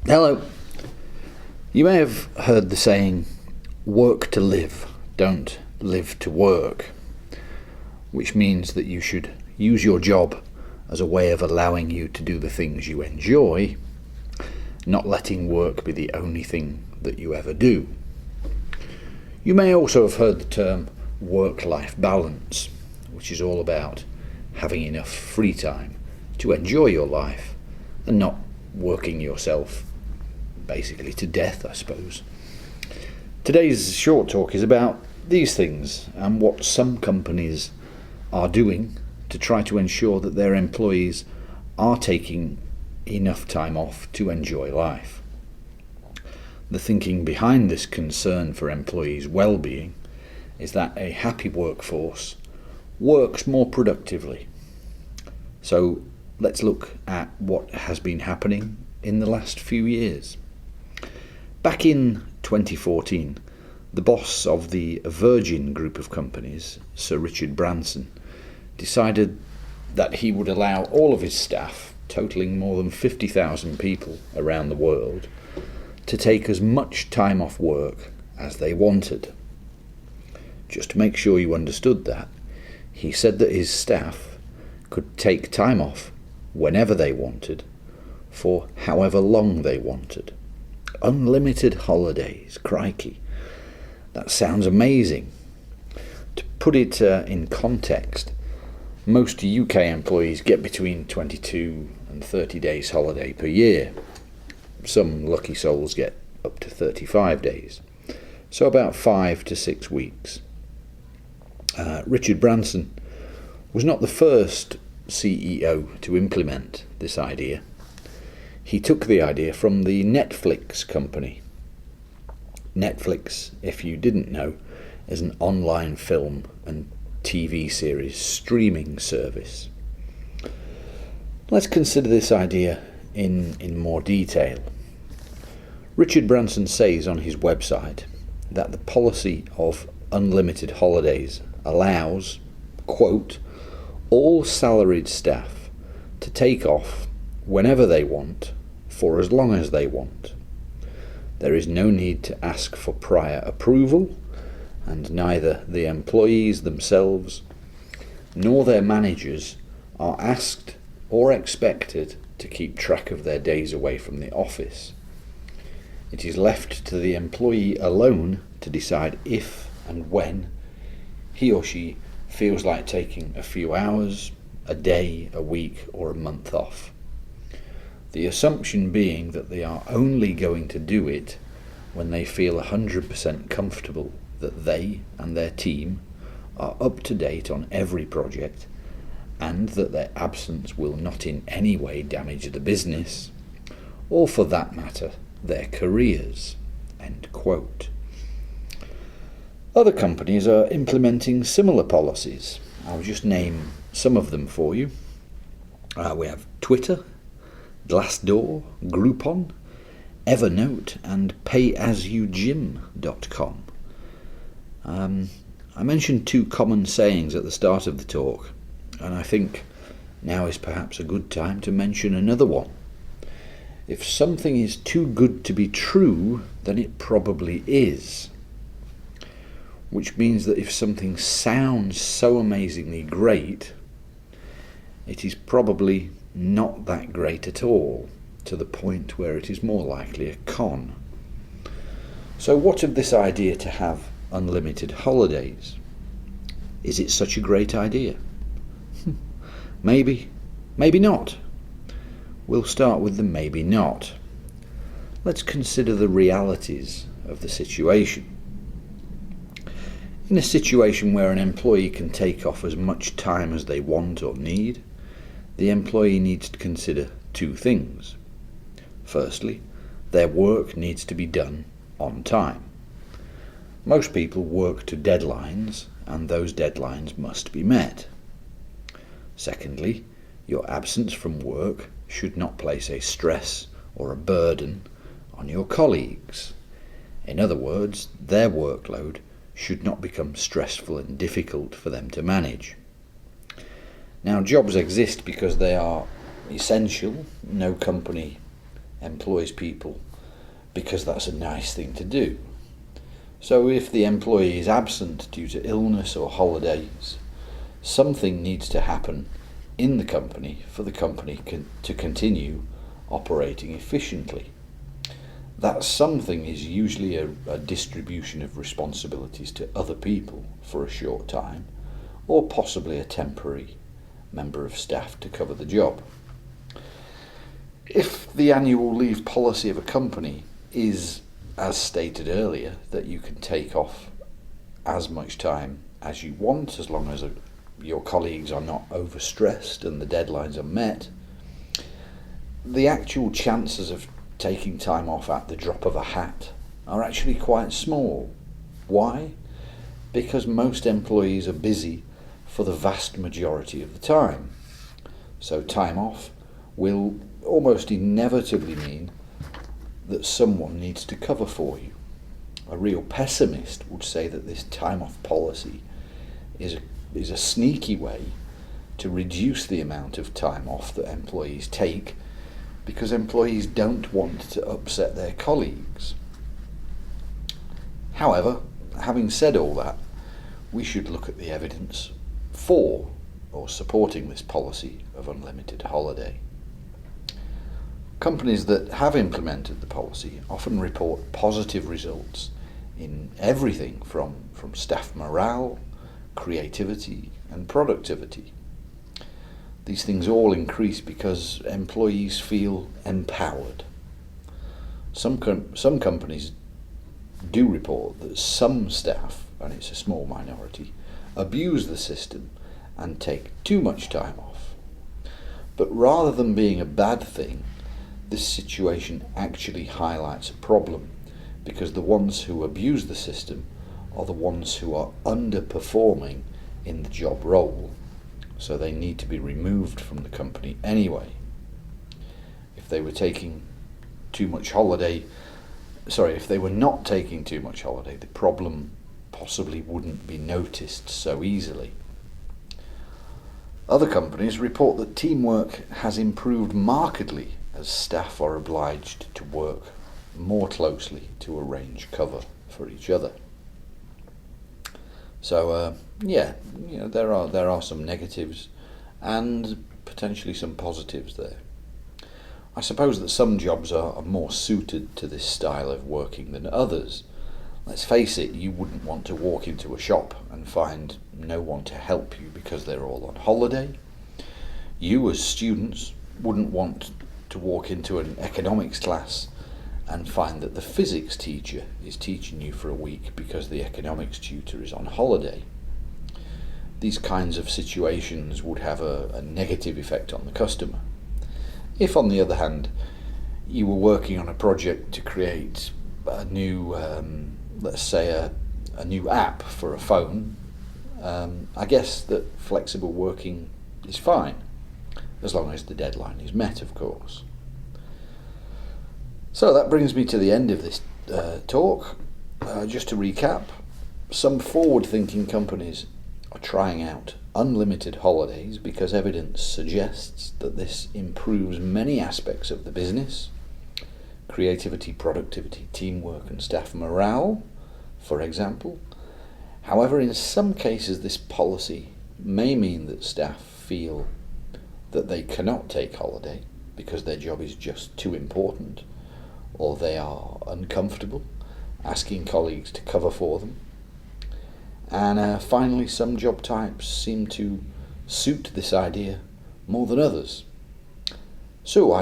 Hello. You may have heard the saying, work to live, don't live to work, which means that you should use your job as a way of allowing you to do the things you enjoy, not letting work be the only thing that you ever do. You may also have heard the term work-life balance, which is all about having enough free time to enjoy your life and not working yourself basically to death, I suppose. Today's short talk is about these things and what some companies are doing to try to ensure that their employees are taking enough time off to enjoy life. The thinking behind this concern for employees' well-being is that a happy workforce works more productively. So let's look at what has been happening in the last few years. Back in 2014, the boss of the Virgin group of companies, Sir Richard Branson, decided that he would allow all of his staff, totaling more than 50,000 people around the world, to take as much time off work as they wanted. Just to make sure you understood that, he said that his staff could take time off whenever they wanted, for however long they wanted. Unlimited holidays, crikey. That sounds amazing. To put it in context, most UK employees get between 22 and 30 days holiday per year. Some lucky souls get up to 35 days. So about 5 to 6 weeks. Richard Branson was not the first CEO to implement this idea. He took the idea from the Netflix company. Netflix, if you didn't know, is an online film and TV series streaming service. Let's consider this idea in more detail. Richard Branson says on his website that the policy of unlimited holidays allows, quote, all salaried staff to take off whenever they want, for as long as they want. There is no need to ask for prior approval, and neither the employees themselves nor their managers are asked or expected to keep track of their days away from the office. It is left to the employee alone to decide if and when he or she feels like taking a few hours, a day, a week, or a month off. The assumption being that they are only going to do it when they feel 100% comfortable that they and their team are up to date on every project and that their absence will not in any way damage the business, or for that matter, their careers. End quote. Other companies are implementing similar policies. I'll just name some of them for you. We have Twitter, Glassdoor, Groupon, Evernote, and payasyougym.com. I mentioned two common sayings at the start of the talk, and I think now is perhaps a good time to mention another one. If something is too good to be true, then it probably is. Which means that if something sounds so amazingly great, it is probably not that great at all, to the point where it is more likely a con. So what of this idea to have unlimited holidays? Is it such a great idea? Maybe, maybe not. We'll start with the maybe not. Let's consider the realities of the situation. In a situation where an employee can take off as much time as they want or need, the employee needs to consider two things. Firstly, their work needs to be done on time. Most people work to deadlines, and those deadlines must be met. Secondly, your absence from work should not place a stress or a burden on your colleagues. In other words, their workload should not become stressful and difficult for them to manage. Now, jobs exist because they are essential. No company employs people because that's a nice thing to do. So if the employee is absent due to illness or holidays, something needs to happen in the company for the company to continue operating efficiently. That something is usually a distribution of responsibilities to other people for a short time, or possibly a temporary member of staff to cover the job. If the annual leave policy of a company is, as stated earlier, that you can take off as much time as you want as long as your colleagues are not overstressed and the deadlines are met, the actual chances of taking time off at the drop of a hat are actually quite small. Why? Because most employees are busy for the vast majority of the time. So time off will almost inevitably mean that someone needs to cover for you. A real pessimist would say that this time off policy is a sneaky way to reduce the amount of time off that employees take, because employees don't want to upset their colleagues. However, having said all that, we should look at the evidence for or supporting this policy of unlimited holiday. Companies that have implemented the policy often report positive results in everything from staff morale, creativity and productivity. These things all increase because employees feel empowered. Some companies do report that some staff, and it's a small minority, abuse the system and take too much time off. But rather than being a bad thing, this situation actually highlights a problem, because the ones who abuse the system are the ones who are underperforming in the job role, so they need to be removed from the company anyway. If they were not taking too much holiday, the problem possibly wouldn't be noticed so easily. Other companies report that teamwork has improved markedly as staff are obliged to work more closely to arrange cover for each other. So there are some negatives and potentially some positives there. I suppose that some jobs are more suited to this style of working than others. Let's face it, you wouldn't want to walk into a shop and find no one to help you because they're all on holiday. You as students wouldn't want to walk into an economics class and find that the physics teacher is teaching you for a week because the economics tutor is on holiday. These kinds of situations would have a negative effect on the customer. If, on the other hand, you were working on a project to create a new, let's say a new app for a phone, I guess that flexible working is fine, as long as the deadline is met, of course. So that brings me to the end of this talk. Just to recap, some forward-thinking companies are trying out unlimited holidays because evidence suggests that this improves many aspects of the business: creativity, productivity, teamwork and staff morale, for example. However, in some cases this policy may mean that staff feel that they cannot take holiday because their job is just too important, or they are uncomfortable asking colleagues to cover for them. And finally, some job types seem to suit this idea more than others. So